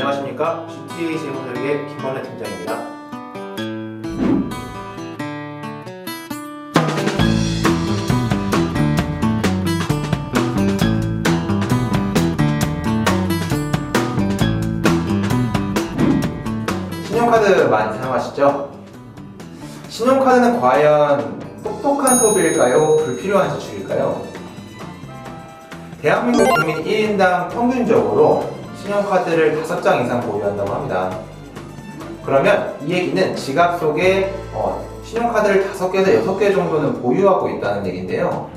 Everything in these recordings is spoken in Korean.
안녕하십니까. GTA 재무설계 김건래 팀장입니다. 신용카드 많이 사용하시죠? 신용카드는 과연 똑똑한 소비일까요? 불필요한 지출일까요? 대한민국 국민 1인당 평균적으로 신용카드를 5장 이상 보유한다고 합니다. 그러면 이 얘기는 지갑 속에 신용카드를 5개에서 6개 정도는 보유하고 있다는 얘기인데요.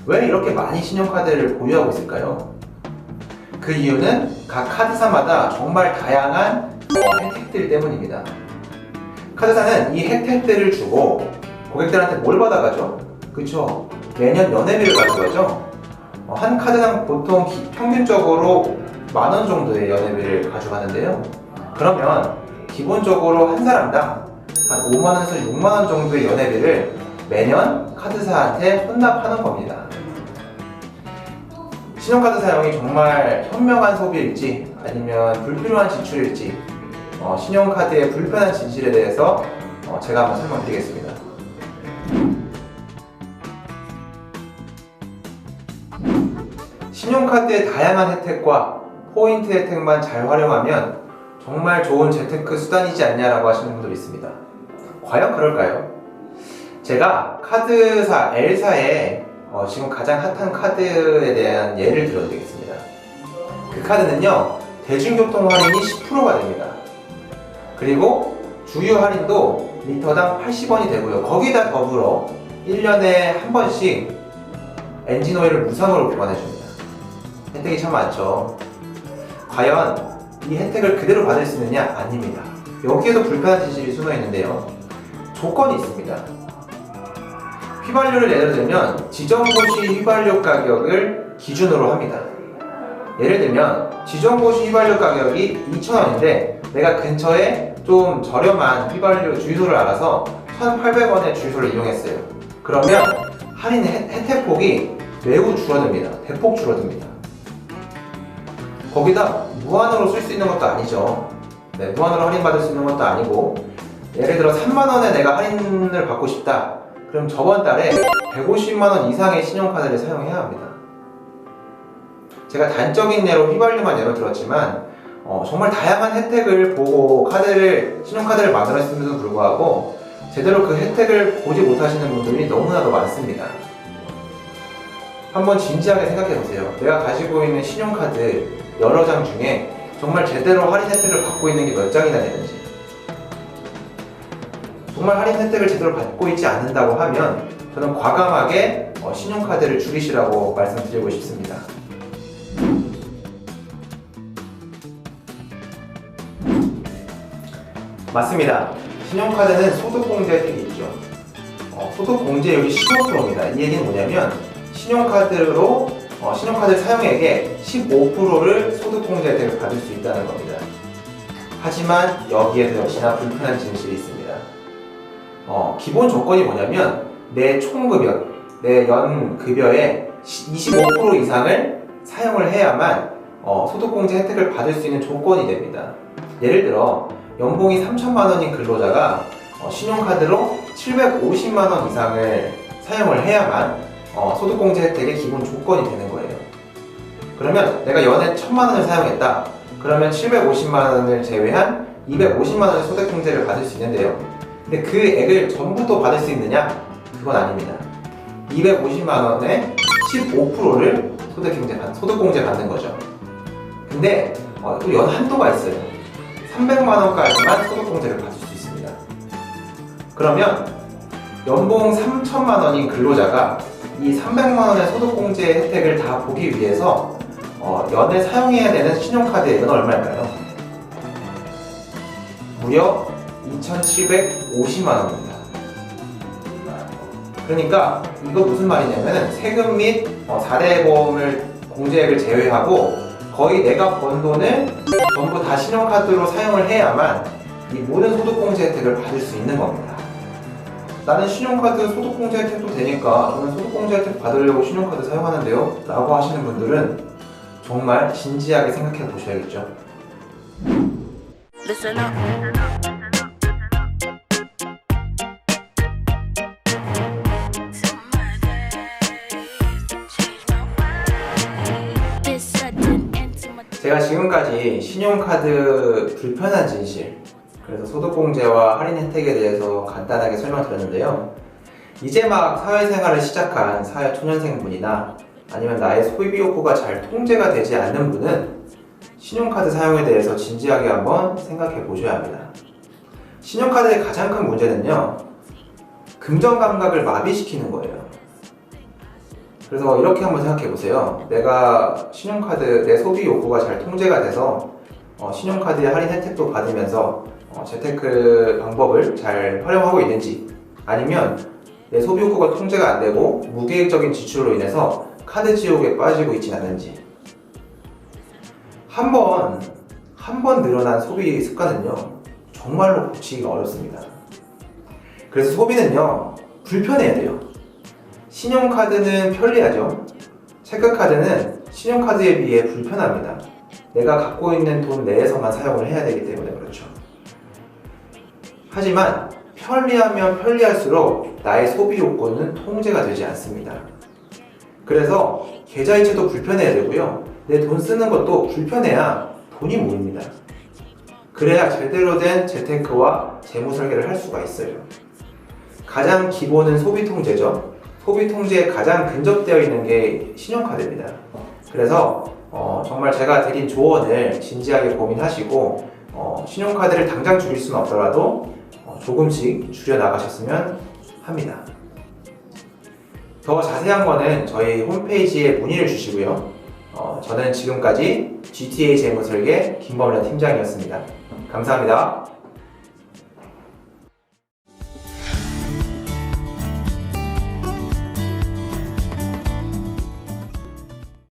왜 이렇게 많이 신용카드를 보유하고 있을까요? 그 이유는 각 카드사마다 정말 다양한 혜택들 때문입니다. 카드사는 이 혜택들을 주고 고객들한테 뭘 받아가죠? 그쵸? 매년 연회비를 가져가죠? 한 카드당 보통 평균적으로 만원 정도의 연회비를 가져가는데요. 그러면 기본적으로 한 사람당 한 5만원에서 6만원 정도의 연회비를 매년 카드사한테 혼납하는 겁니다. 신용카드 사용이 정말 현명한 소비일지 아니면 불필요한 지출일지 신용카드의 불편한 진실에 대해서 제가 한번 설명드리겠습니다. 신용카드의 다양한 혜택과 포인트 혜택만 잘 활용하면 정말 좋은 재테크 수단이지 않냐라고 하시는 분들이 있습니다. 과연 그럴까요? 제가 카드사 L사의 지금 가장 핫한 카드에 대한 예를 들어드리겠습니다. 그 카드는요, 대중교통 할인이 10%가 됩니다. 그리고 주유 할인도 리터당 80원이 되고요. 거기다 더불어 1년에 한 번씩 엔진 오일을 무상으로 교환해줍니다. 혜택이 참 많죠. 과연 이 혜택을 그대로 받을 수 있느냐? 아닙니다. 여기에도 불편한 진실이 숨어 있는데요. 조건이 있습니다. 휘발유를 예를 들면 지정고시 휘발유 가격을 기준으로 합니다. 예를 들면 지정고시 휘발유 가격이 2,000원인데 내가 근처에 좀 저렴한 휘발유 주유소를 알아서 1,800원의 주유소를 이용했어요. 그러면 할인 혜택폭이 매우 줄어듭니다. 대폭 줄어듭니다. 거기다 무한으로 쓸 수 있는 것도 아니죠. 네, 무한으로 할인받을 수 있는 것도 아니고, 예를 들어 3만원에 내가 할인을 받고 싶다. 그럼 저번 달에 150만원 이상의 신용카드를 사용해야 합니다. 제가 단적인 예로 휘발유만 예로 들었지만 정말 다양한 혜택을 보고 신용카드를 만들었음에도 불구하고 제대로 그 혜택을 보지 못하시는 분들이 너무나도 많습니다. 한번 진지하게 생각해보세요. 내가 가지고 있는 신용카드 여러 장 중에 정말 제대로 할인 혜택을 받고 있는 게 몇 장이나 되는지, 정말 할인 혜택을 제대로 받고 있지 않는다고 하면 저는 과감하게 신용카드를 줄이시라고 말씀드리고 싶습니다. 맞습니다. 신용카드는 소득공제 혜택이 있죠. 소득공제율이 15%입니다. 이 얘기는 뭐냐면 신용카드 사용액의 15%를 소득공제 혜택을 받을 수 있다는 겁니다. 하지만 여기에도 역시나 불편한 진실이 있습니다. 기본 조건이 뭐냐면 내 총급여, 내 연급여의 25% 이상을 사용을 해야만 소득공제 혜택을 받을 수 있는 조건이 됩니다. 예를 들어 연봉이 3천만 원인 근로자가 신용카드로 750만 원 이상을 사용을 해야만 소득공제 혜택의 기본 조건이 되는 거예요. 그러면 내가 연에 1,000만 원을 사용했다. 그러면 750만 원을 제외한 250만 원의 소득공제를 받을 수 있는데요. 근데 그 액을 전부 또 받을 수 있느냐? 그건 아닙니다. 250만 원의 15%를 소득공제 받는 거죠. 근데 또 연 한도가 있어요. 300만 원까지만 소득공제를 받을 수 있습니다. 그러면 연봉 3천만 원인 근로자가 이 300만 원의 소득공제 혜택을 다 보기 위해서 연에 사용해야 되는 신용카드액은 얼마일까요? 무려 2,750만 원입니다. 그러니까 이거 무슨 말이냐면 세금 및 4대 보험을 공제액을 제외하고 거의 내가 번 돈을 전부 다 신용카드로 사용을 해야만 이 모든 소득공제 혜택을 받을 수 있는 겁니다. 나는 신용카드 소득공제 혜택도 되니까 저는 소득공제 혜택 받으려고 신용카드 사용하는데요? 라고 하시는 분들은 정말 진지하게 생각해 보셔야겠죠. Listen up. 제가 지금까지 신용카드 불편한 진실, 그래서 소득공제와 할인 혜택에 대해서 간단하게 설명드렸는데요. 이제 막 사회생활을 시작한 사회초년생분이나 아니면 나의 소비 욕구가 잘 통제가 되지 않는 분은 신용카드 사용에 대해서 진지하게 한번 생각해 보셔야 합니다. 신용카드의 가장 큰 문제는요, 금전 감각을 마비시키는 거예요. 그래서 이렇게 한번 생각해 보세요. 내가 신용카드, 내 소비 욕구가 잘 통제가 돼서 신용카드의 할인 혜택도 받으면서 재테크 방법을 잘 활용하고 있는지, 아니면 내 소비 욕구가 통제가 안 되고 무계획적인 지출로 인해서 카드 지옥에 빠지고 있진 않는지. 한 번 늘어난 소비 습관은요, 정말로 고치기가 어렵습니다. 그래서 소비는요, 불편해야 돼요. 신용카드는 편리하죠. 체크카드는 신용카드에 비해 불편합니다. 내가 갖고 있는 돈 내에서만 사용을 해야 되기 때문에 그렇죠. 하지만 편리하면 편리할수록 나의 소비 욕구는 통제가 되지 않습니다. 그래서 계좌이체도 불편해야 되고요, 내 돈 쓰는 것도 불편해야 돈이 모입니다. 그래야 제대로 된 재테크와 재무 설계를 할 수가 있어요. 가장 기본은 소비 통제죠. 소비 통제에 가장 근접되어 있는 게 신용카드입니다. 그래서 정말 제가 드린 조언을 진지하게 고민하시고 신용카드를 당장 줄일 수는 없더라도 조금씩 줄여 나가셨으면 합니다. 더 자세한 거는 저희 홈페이지에 문의를 주시고요. 저는 지금까지 GTA 재무설계 김범래 팀장이었습니다. 감사합니다.